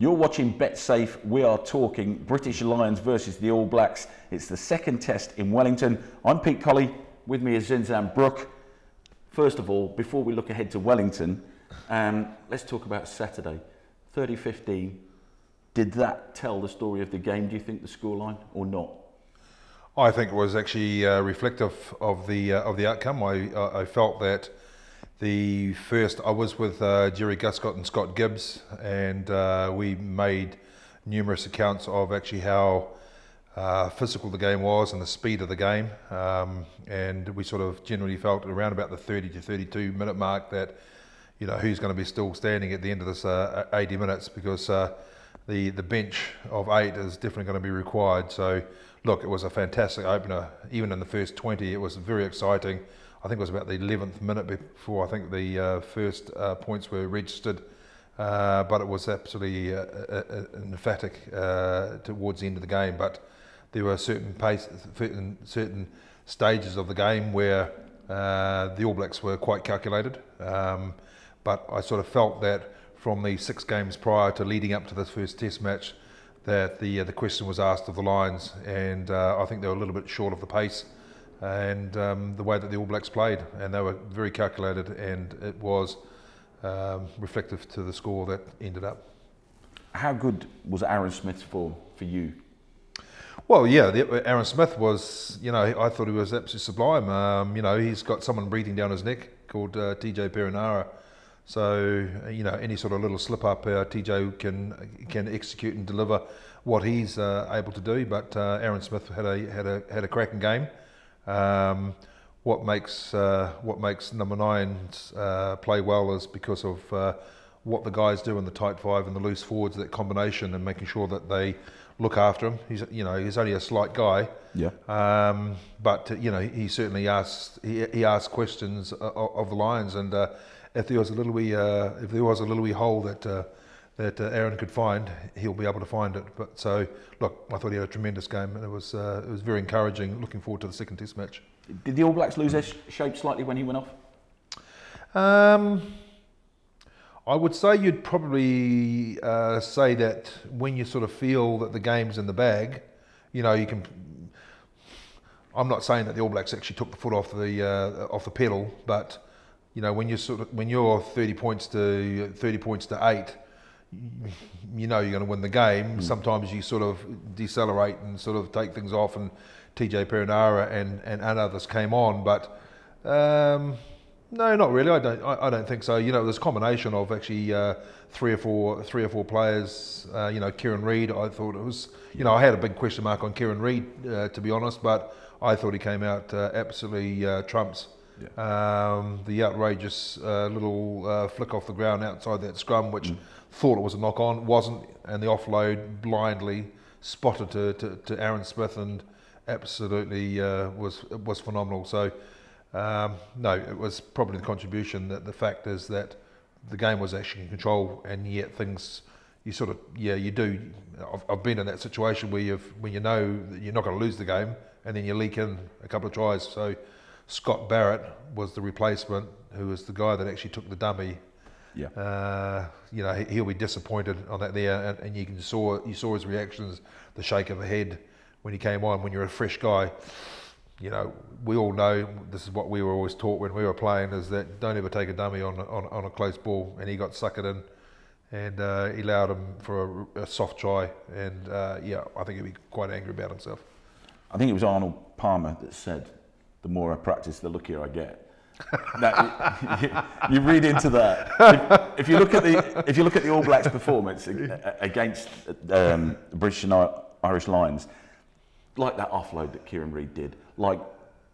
You're watching Bet Safe. We are talking British Lions versus the All Blacks. It's the second test in Wellington. I'm Pete Colley. With me is Zinzan Brooke. First of all, before we look ahead to Wellington, let's talk about Saturday. 30-15. Did that tell the story of the game, do you think, the scoreline, or not? I think it was actually reflective of the outcome. I felt that the first, I was with Jerry Guscott and Scott Gibbs, and we made numerous accounts of actually how physical the game was and the speed of the game, and we sort of generally felt around about the 30 to 32 minute mark that, you know, who's going to be still standing at the end of this 80 minutes, because the bench of 8 is definitely going to be required. So look, it was a fantastic opener. Even in the first 20, it was very exciting. I think it was about the 11th minute before I think the first points were registered, but it was absolutely emphatic towards the end of the game. But there were certain stages of the game where the All Blacks were quite calculated. But I sort of felt that from the 6 games prior to leading up to this first Test match, that the question was asked of the Lions, and I think they were a little bit short of the pace and the way that the All Blacks played, and they were very calculated, and it was reflective to the score that ended up. How good was Aaron Smith's form for you? Well, yeah, Aaron Smith was, you know, I thought he was absolutely sublime. You know, he's got someone breathing down his neck called TJ Perenara. So, you know, any sort of little slip up, TJ can execute and deliver what he's able to do. But Aaron Smith had a cracking game. What makes number 9s play well is because of what the guys do in the tight 5 and the loose forwards, that combination, and making sure that they look after him. He's only a slight guy. Yeah. But you know, he certainly asked questions of the Lions, and if there was a little wee hole that Aaron could find, he'll be able to find it. But so look, I thought he had a tremendous game, and it was very encouraging. Looking forward to the second Test match. Did the All Blacks lose their shape slightly when he went off? I would say you'd probably say that when you sort of feel that the game's in the bag, you know, you can. I'm not saying that the All Blacks actually took the foot off the pedal, but you know, when you're 30 points to 8, you know you're going to win the game. Sometimes you sort of decelerate and sort of take things off, and TJ Perenara and others came on, but no, not really. I don't think so. You know, there's a combination of actually 3 or 4 players. You know, Kieran Reid, I thought it was. You know, I had a big question mark on Kieran Reid, to be honest, but I thought he came out absolutely trumps. Yeah. The outrageous little flick off the ground outside that scrum, which thought it was a knock on, wasn't, and the offload blindly spotted to Aaron Smith, and absolutely was phenomenal. So no, it was probably the contribution. That the fact is that the game was actually in control, and yet things, you sort of, yeah, you do. I've been in that situation where when you know that you're not going to lose the game, and then you leak in a couple of tries. So Scott Barrett was the replacement, who was the guy that actually took the dummy. Yeah. You know, he'll be disappointed on that there, and you saw his reactions, the shake of the head when he came on. When you're a fresh guy, you know, we all know this is what we were always taught when we were playing, is that don't ever take a dummy on a close ball, and he got suckered in, and he allowed him for a soft try, and yeah, I think he'd be quite angry about himself. I think it was Arnold Palmer that said, "The more I practice, the luckier I get." That, you read into that. If you look at the All Blacks' performance against the British and Irish Lions, like that offload that Kieran Reid did, like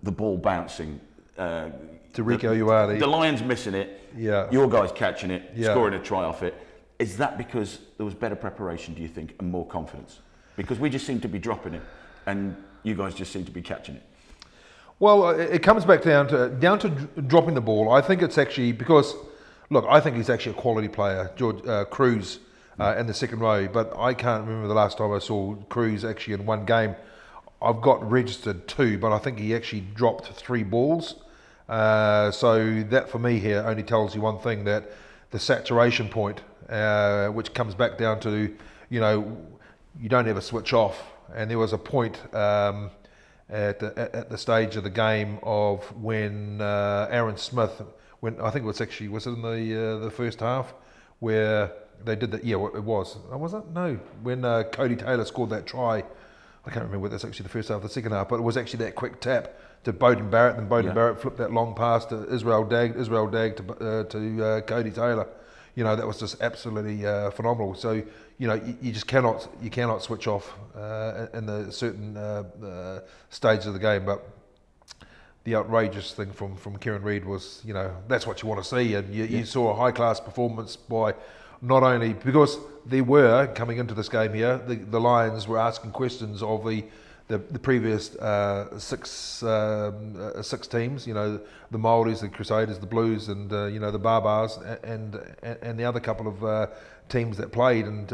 the ball bouncing to Rieko Ioane, the Lions missing it, yeah, your guys catching it, yeah, scoring a try off it. Is that because there was better preparation, do you think, and more confidence? Because we just seem to be dropping it, and you guys just seem to be catching it. Well, it comes back down to dropping the ball. I think it's actually because, look, I think he's actually a quality player, George Cruz, in the second row. But I can't remember the last time I saw Cruz actually in one game. I've got registered 2, but I think he actually dropped 3 balls. So that for me here only tells you one thing, that the saturation point which comes back down to, you know, you don't ever switch off. And there was a point at the stage of the game of when Aaron Smith, when I think it was actually, was it in the first half, where they did that? Yeah, it was. Oh, was it? No, when Cody Taylor scored that try. I can't remember whether that's actually the first half or the second half, but it was actually that quick tap to Beauden Barrett, and Beauden Barrett flipped that long pass to Israel Dagg to Cody Taylor. You know, that was just absolutely phenomenal. So, you know, you just cannot switch off in the certain stages of the game. But the outrageous thing from Kieran Reid was, you know, that's what you want to see, and you saw a high class performance by, not only because they were coming into this game here, the Lions were asking questions of the previous six teams, you know, the Māoris, the Crusaders, the Blues, and you know, the Barbars, and the other couple of teams that played. And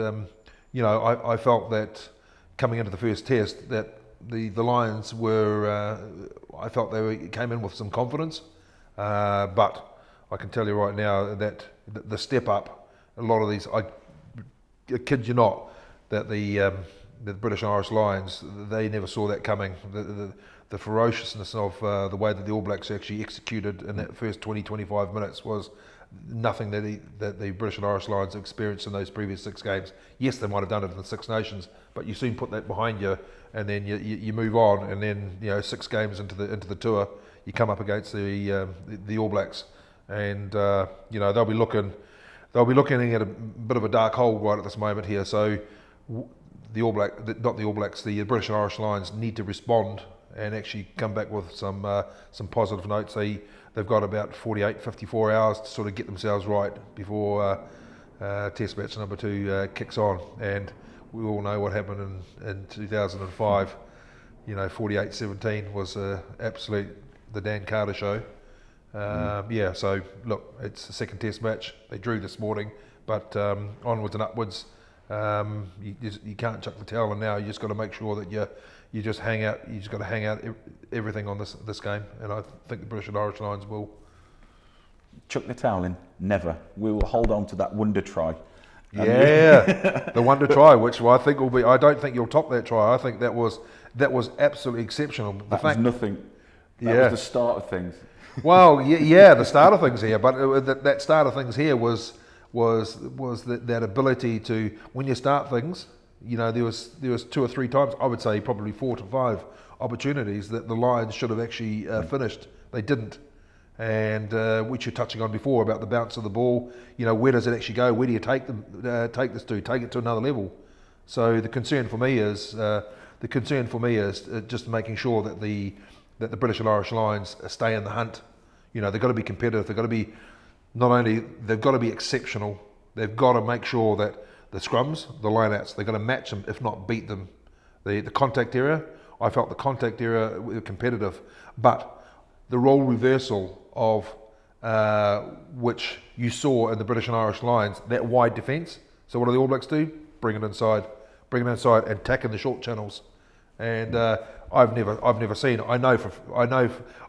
you know, I felt that coming into the first test that the Lions were, I felt came in with some confidence, but I can tell you right now that the step up, a lot of these, I kid you not, that the British and Irish Lions, they never saw that coming. The ferociousness of the way that the All Blacks actually executed in that first 20-25 minutes was nothing that the British and Irish Lions experienced in those previous 6 games. Yes, they might have done it in the Six Nations, but you soon put that behind you, and then you move on, and then, you know, 6 games into the tour, you come up against the All Blacks, and you know, they'll be looking at a bit of a dark hole right at this moment here. So the British and Irish Lions need to respond and actually come back with some positive notes. They've got about 48, 54 hours to sort of get themselves right before Test match number 2 kicks on. And we all know what happened in 2005. You know, 48-17 was absolute the Dan Carter show. Yeah, so look, it's the second Test match. They drew this morning, but onwards and upwards. You can't chuck the towel in now. You just got to make sure that you just hang out. You just got to hang out everything on this game, and I think the British and Irish Lions will. Chuck the towel in? Never. We will hold on to that wonder try. Yeah, the wonder try, which I think will be. I don't think you'll top that try. I think that was absolutely exceptional. That was nothing. That was the start of things. Well, yeah, the start of things here, but that start of things here was that ability to, when you start things, you know, there was 2 or 3 times, I would say probably 4 to 5 opportunities that the Lions should have actually finished. They didn't, and which you're touching on before about the bounce of the ball. You know, where does it actually go? Where do you take this to? Take it to another level. So the concern for me is just making sure that the British and Irish Lions stay in the hunt. You know, they've got to be competitive. They've got to be, not only, they've got to be exceptional, they've got to make sure that the scrums, the lineouts, they've got to match them, if not beat them. The contact area, I felt the contact area were competitive, but the role reversal of which you saw in the British and Irish Lions, that wide defence. So what do the All Blacks do? Bring it inside and attack in the short channels. And I've never seen. I know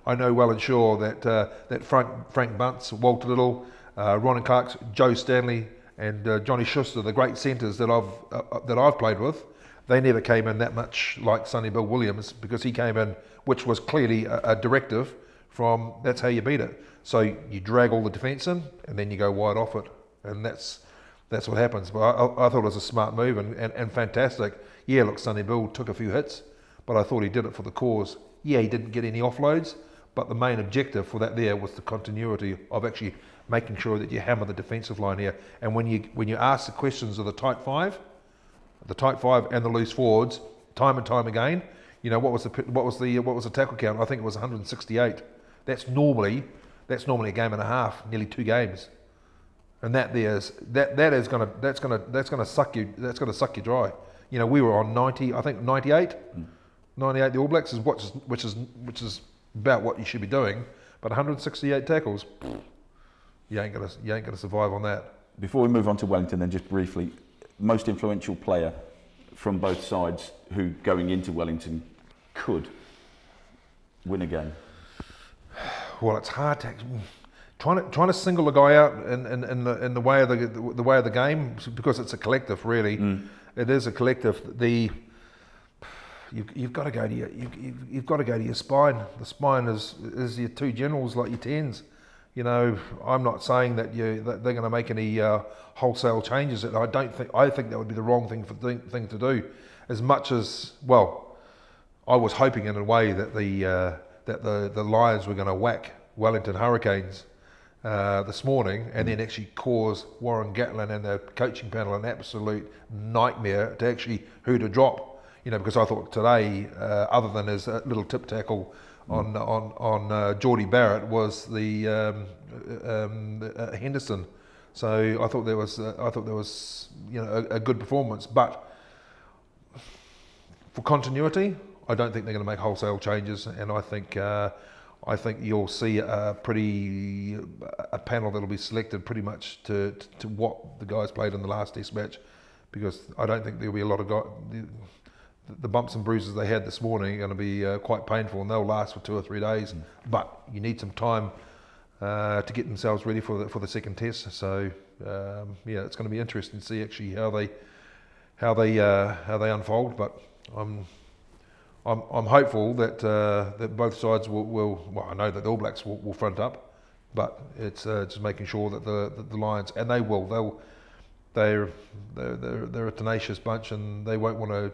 well and sure that Frank Bunce, Walter Little, Ron Clark, Joe Stanley, and Johnny Schuster, the great centres that I've played with, they never came in that much like Sonny Bill Williams, because he came in, which was clearly a directive from, that's how you beat it. So you drag all the defence in, and then you go wide off it, and that's what happens. But I thought it was a smart move and fantastic. Yeah, look, Sonny Bill took a few hits, but I thought he did it for the cause. Yeah, he didn't get any offloads, but the main objective for that there was the continuity of actually making sure that you hammer the defensive line here. And when you ask the questions of the tight five and the loose forwards, time and time again, you know, what was the tackle count? I think it was 168. That's normally a game and a half, nearly 2 games, and that's gonna suck you dry. You know, we were on 90, I think 98. 98, the All Blacks, which is about what you should be doing, but 168 tackles, you ain't gonna survive on that. Before we move on to Wellington, then just briefly, most influential player from both sides who going into Wellington could win a game. Well, it's hard trying to single a guy out in the way of the way of the game, because it's a collective, really. It is a collective. You've got to go to you've got to go to your spine. The spine is your two generals, like your tens. You know, I'm not saying that that they're going to make any wholesale changes. I think that would be the wrong thing to do. As much as, well, I was hoping in a way that the Lions were going to whack Wellington Hurricanes this morning, and then actually cause Warren Gatland and the coaching panel an absolute nightmare to actually who to drop. You know, because I thought today, other than his little tip tackle on Geordie Barrett, was the Henderson. So I thought there was a good performance, but for continuity, I don't think they're going to make wholesale changes, and I think you'll see a panel that'll be selected pretty much to what the guys played in the last Test match, because I don't think there'll be a lot of guys. The bumps and bruises they had this morning are going to be quite painful, and they'll last for 2 or 3 days. But you need some time to get themselves ready for the second test. So yeah, it's going to be interesting to see actually how they unfold. But I'm hopeful that both sides will. Well, I know that the All Blacks will front up, but it's just making sure that the Lions, and they will. They're a tenacious bunch, and they won't want to.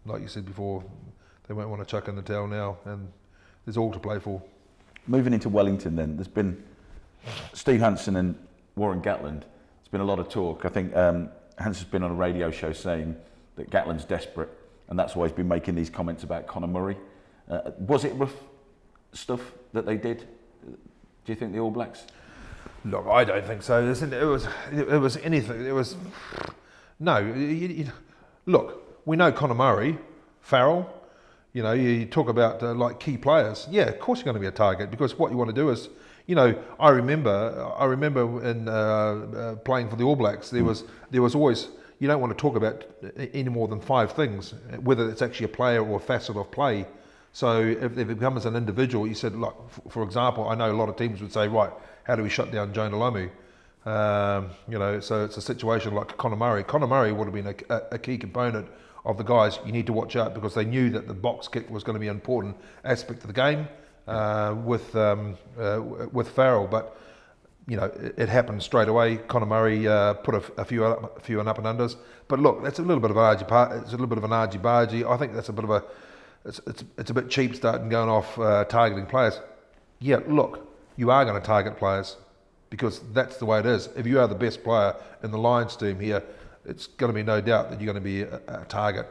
Like you said before, they won't want to chuck in the towel now, and there's all to play for. Moving into Wellington then, there's been Steve Hansen and Warren Gatland. There's been a lot of talk. I think Hansen's been on a radio show saying that Gatland's desperate, and that's why he's been making these comments about Conor Murray. Was it rough stuff that they did? Do you think the All Blacks? Look, I don't think so. It was anything. It was no. Look. We know Conor Murray, Farrell, you know, you talk about like key players. Yeah, of course you're going to be a target, because what you want to do is, you know, I remember in playing for the All Blacks, there was always, you don't want to talk about any more than 5 things, whether it's actually a player or a facet of play. So if it becomes an individual, you said, like, for example, I know a lot of teams would say, right, how do we shut down Jonah Lomu? You know, so it's a situation like Conor Murray. Conor Murray would have been a key component of the guys you need to watch out, because they knew that the box kick was going to be an important aspect of the game with Farrell. But you know, it happened straight away. Conor Murray put a few up and unders. But look, that's a little bit of an argy-bargy. I think that's a bit of a it's a bit cheap starting going off targeting players. Yeah, look, you are going to target players, because that's the way it is. If you are the best player in the Lions team here, it's going to be no doubt that you're going to be a target.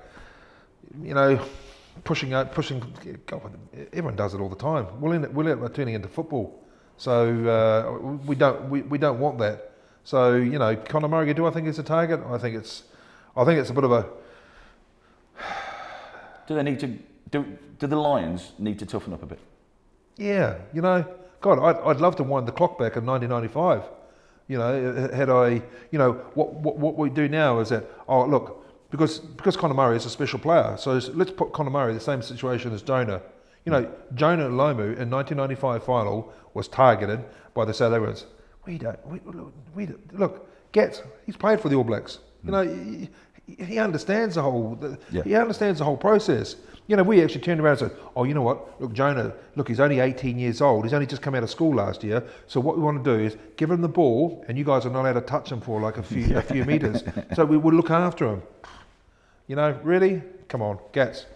You know, pushing. God, everyone does it all the time. We'll end up turning into football. So we don't want that. So you know, Conor Murray, do I think it's a target? I think it's a bit of a. Do they need to? Do the Lions need to toughen up a bit? Yeah, you know, God, I'd love to wind the clock back in 1995. You know, had I, you know, what we do now is that, oh look, because Conor Murray is a special player, so let's put Conor Murray in the same situation as Jonah. You know, Jonah Lomu in 1995 final was targeted by the South Africans. Look, Gats, he's played for the All Blacks. You know, he understands the whole process. You know, we actually turned around and said, oh, you know what, look, Jonah, look, he's only 18 years old. He's only just come out of school last year. So what we want to do is give him the ball, and you guys are not allowed to touch him for like a few metres. So we will look after him. You know, really? Come on, Gats,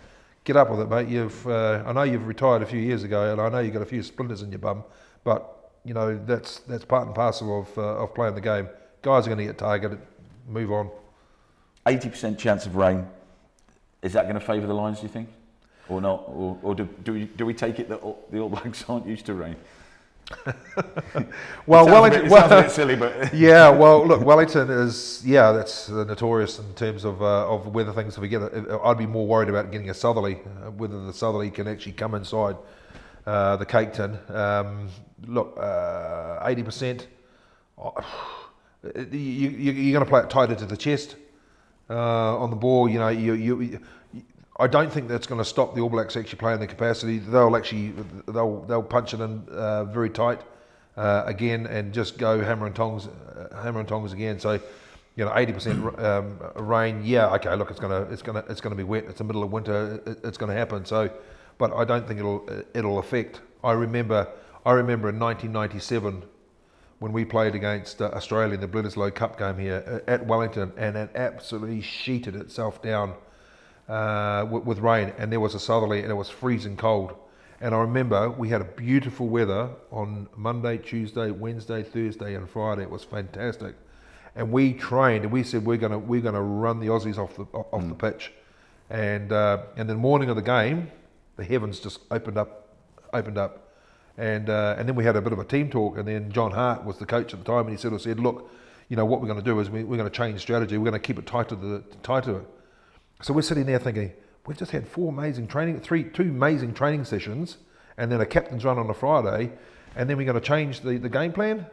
get up with it, mate. I know you've retired a few years ago, and I know you've got a few splinters in your bum, but, you know, that's part and parcel of playing the game. Guys are going to get targeted. Move on. 80% chance of rain. Is that going to favour the Lions, do you think? Or not? Or do we take it that the All Blacks aren't used to rain? Well, Wellington, it sounds a bit silly, but yeah. Well, look, Wellington is that's notorious in terms of weather things. If we get I'd be more worried about getting a southerly, whether the southerly can actually come inside the Cape Tin. Look, 80%. You're going to play it tighter to the chest on the ball. You know, I don't think that's going to stop the All Blacks actually playing their capacity. They'll punch it in very tight. again and just go hammer and tongs again. So, 80% rain. Yeah, okay. Look, it's gonna be wet. It's the middle of winter. It's going to happen. So, but I don't think it'll affect. I remember in 1997 when we played against Australia in the Bledisloe Cup game here at Wellington, and it absolutely sheeted itself down with rain, and there was a southerly, and it was freezing cold. And I remember we had a beautiful weather on Monday, Tuesday, Wednesday, Thursday, and Friday. It was fantastic, and we trained, and we said we're gonna run the Aussies off the pitch, and the morning of the game, the heavens just opened up, and then we had a bit of a team talk, and then John Hart was the coach at the time, and he said, look, what we're going to do is we're going to change strategy. We're going to keep it tight to it. So we're sitting there thinking, we've just had two amazing training sessions, and then a captain's run on a Friday, and then we're going to change the game plan.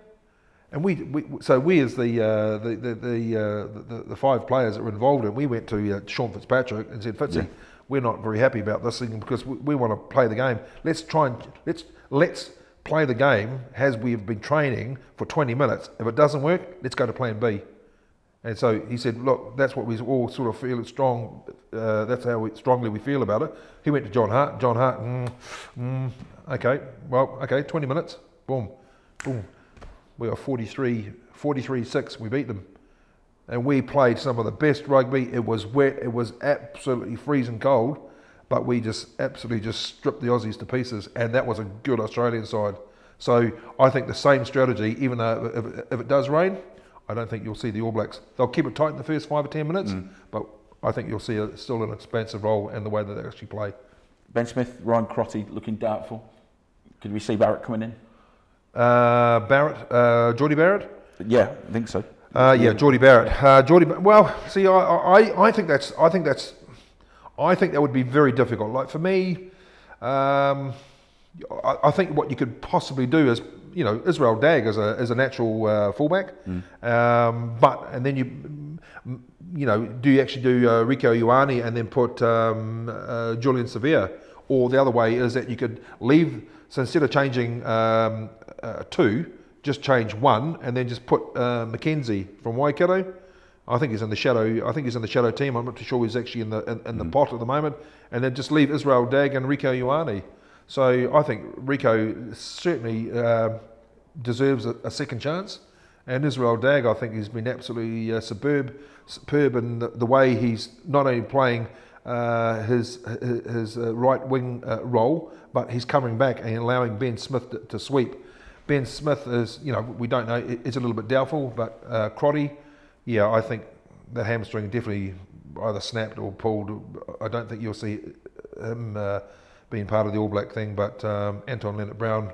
And so we as the 5 players that were involved in it, we went to Sean Fitzpatrick and said, Fitzy, we're not very happy about this thing because we want to play the game. Let's play the game as we've been training for 20 minutes. If it doesn't work, let's go to plan B. And so he said, look, that's what we all sort of feel strong. That's how strongly we feel about it. He went to John Hart. John Hart, okay, 20 minutes, boom. We are 43-6. We beat them, and we played some of the best rugby. It was wet. It was absolutely freezing cold, but we just absolutely stripped the Aussies to pieces, and that was a good Australian side. So I think the same strategy, even though if it does rain, I don't think you'll see the All Blacks. They'll keep it tight in the first 5 or 10 minutes, but I think you'll see still an expansive role in the way that they actually play. Ben Smith, Ryan Crotty looking doubtful. Could we see Barrett coming in? Geordie Barrett? Yeah, I think so. Geordie Barrett. Well, see, I think that would be very difficult. Like for me, I think what you could possibly do is, Israel Dag is a natural fullback, and then do you actually do Rieko Ioane and then put Julian Sevilla, or the other way is that you could leave. So instead of changing 2, just change 1, and then just put Mackenzie from Waikato. I think he's in the shadow. I think he's in the shadow team. I'm not too sure he's actually in the pot at the moment. And then just leave Israel Dag and Rieko Ioane. So I think Rieko certainly deserves a second chance. And Israel Dag, I think he's been absolutely superb in the way he's not only playing his right wing role, but he's coming back and allowing Ben Smith to sweep. Ben Smith is, we don't know, is a little bit doubtful, but Crotty, yeah, I think that hamstring definitely either snapped or pulled. I don't think you'll see him being part of the All Black thing, but Anton Leonard-Brown,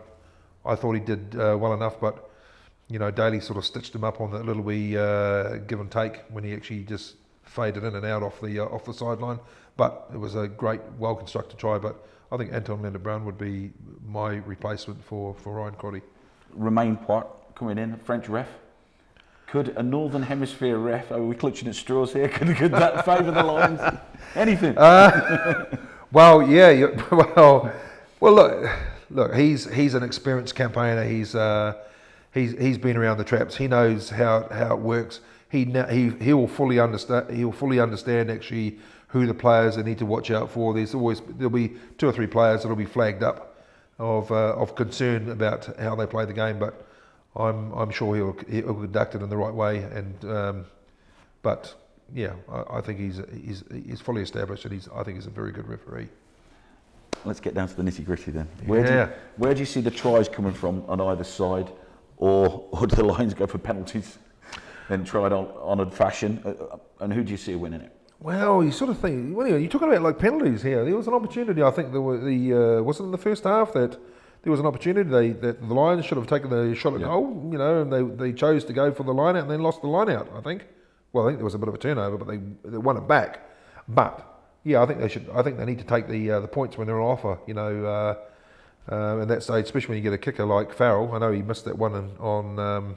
I thought he did well enough, but Daly sort of stitched him up on that little wee give and take when he actually just faded in and out off the sideline. But it was a great, well-constructed try. But I think Anton Leonard-Brown would be my replacement for Ryan Crotty. Romain Poit coming in, French ref. Could a Northern Hemisphere ref, are we clutching at straws here, could that favour the Lions? Anything? Well, yeah. Look. He's an experienced campaigner. He's been around the traps. He knows how it works. He will fully understand. He'll fully understand actually who the players they need to watch out for. There'll be 2 or 3 players that'll be flagged up of concern about how they play the game. But I'm sure he'll conduct it in the right way. And but yeah, I think he's fully established, and I think he's a very good referee. Let's get down to the nitty gritty then. Where do you see the tries coming from on either side, or do the Lions go for penalties and try it on honoured fashion? And who do you see winning it? Well, you sort of think. Well, you're talking about like penalties here. There was an opportunity. I think wasn't in the first half that there was an opportunity that the Lions should have taken the shot at goal. And they chose to go for the line out and then lost the line out. I think. Well, I think there was a bit of a turnover, but they won it back. But yeah, I think they should. I think they need to take the points when they're on offer. At that stage, especially when you get a kicker like Farrell. I know he missed that one on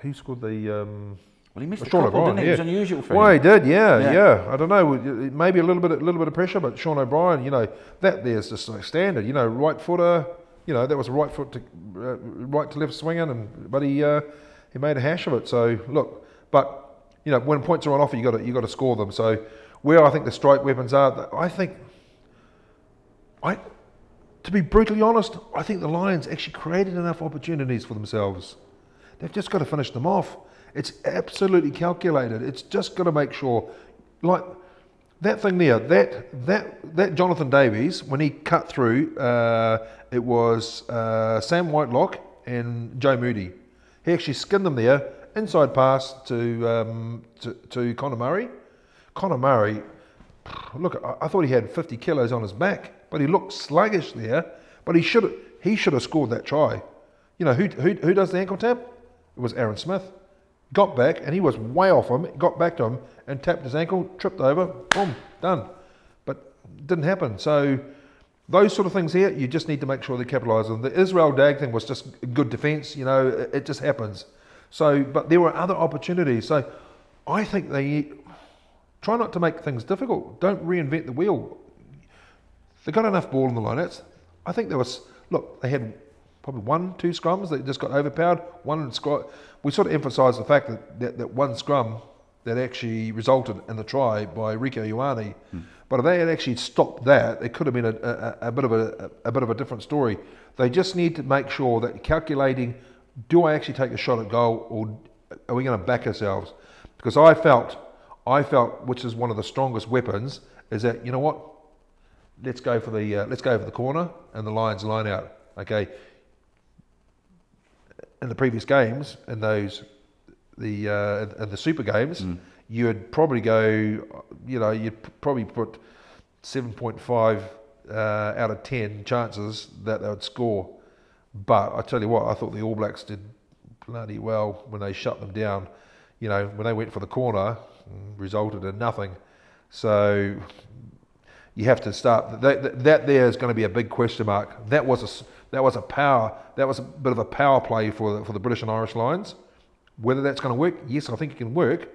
who scored the. Well, he missed a couple, didn't he? It was unusual for him. Well, he did, yeah. I don't know, maybe a little bit of pressure, but Sean O'Brien, that there's just like standard. Right footer, you know, that was a right foot to right to left swinging, but he made a hash of it. So look, but you know, when points are on offer, you got to score them. So where I think the strike weapons are, to be brutally honest, I think the Lions actually created enough opportunities for themselves. They've just got to finish them off. It's absolutely calculated. It's just got to make sure, like that thing there, that Jonathan Davies, when he cut through, it was Sam Whitelock and Joe Moody. He actually skinned them there, inside pass to Conor Murray. Conor Murray, look, I thought he had 50 kilos on his back, but he looked sluggish there. But he should have scored that try. You know, who does the ankle tap? It was Aaron Smith. Got back, and he was way off him, got back to him, and tapped his ankle, tripped over, boom, done. But it didn't happen. So those sort of things here, you just need to make sure they capitalise on. The Israel Dag thing was just good defence, you know, it just happens. So, but there were other opportunities. So I think they try not to make things difficult. Don't reinvent the wheel. They got enough ball in the lineouts. I think there was, look, they had probably 1-2 scrums that just got overpowered. We sort of emphasised the fact that one scrum that actually resulted in the try by Rico Ioane. But if they had actually stopped that, it could have been a bit of a different story. They just need to make sure that calculating, do I actually take a shot at goal, or are we going to back ourselves? Because I felt, which is one of the strongest weapons, is that, you know what? Let's go for the corner and the Lions line out. Okay. In the previous games, in the Super games, you'd probably go, you know, you'd probably put 7.5 out of 10 chances that they would score. But I tell you what, I thought the All Blacks did bloody well when they shut them down. You know, when they went for the corner, resulted in nothing. So you have to start. That there is going to be a big question mark. That was a bit of a power play for the British and Irish Lions. Whether that's going to work, yes, I think it can work.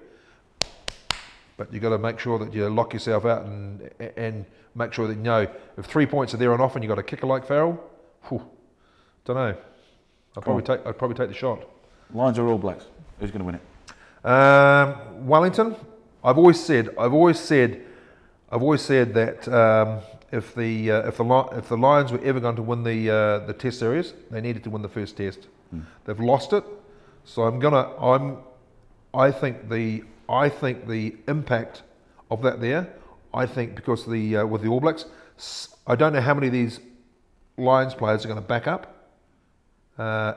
But you've got to make sure that you lock yourself out and make sure that, you know, if 3 points are there and off and you've got a kicker like Farrell, don't know. I'd probably take the shot. Lions or All Blacks? Who's going to win it? Wellington. I've always said that if the Lions were ever going to win the Test series, they needed to win the first Test. They've lost it, so I think the impact of that there. I think because with the All Blacks, I don't know how many of these Lions players are going to back up.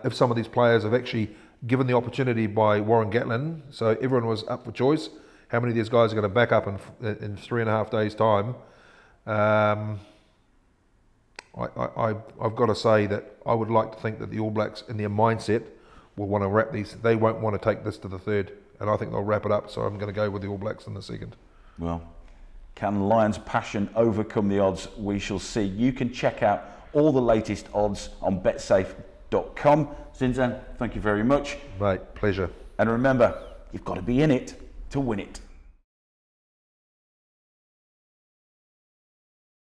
If some of these players have actually given the opportunity by Warren Gatland, so everyone was up for choice. How many of these guys are going to back up in 3.5 days' time? I've got to say that I would like to think that the All Blacks, in their mindset, will want to wrap these. They won't want to take this to the third, and I think they'll wrap it up. So I'm going to go with the All Blacks in the second. Well, can Lions' passion overcome the odds? We shall see. You can check out all the latest odds on betsafe.com. Zinzan, thank you very much. Mate, pleasure. And remember, you've got to be in it to win it.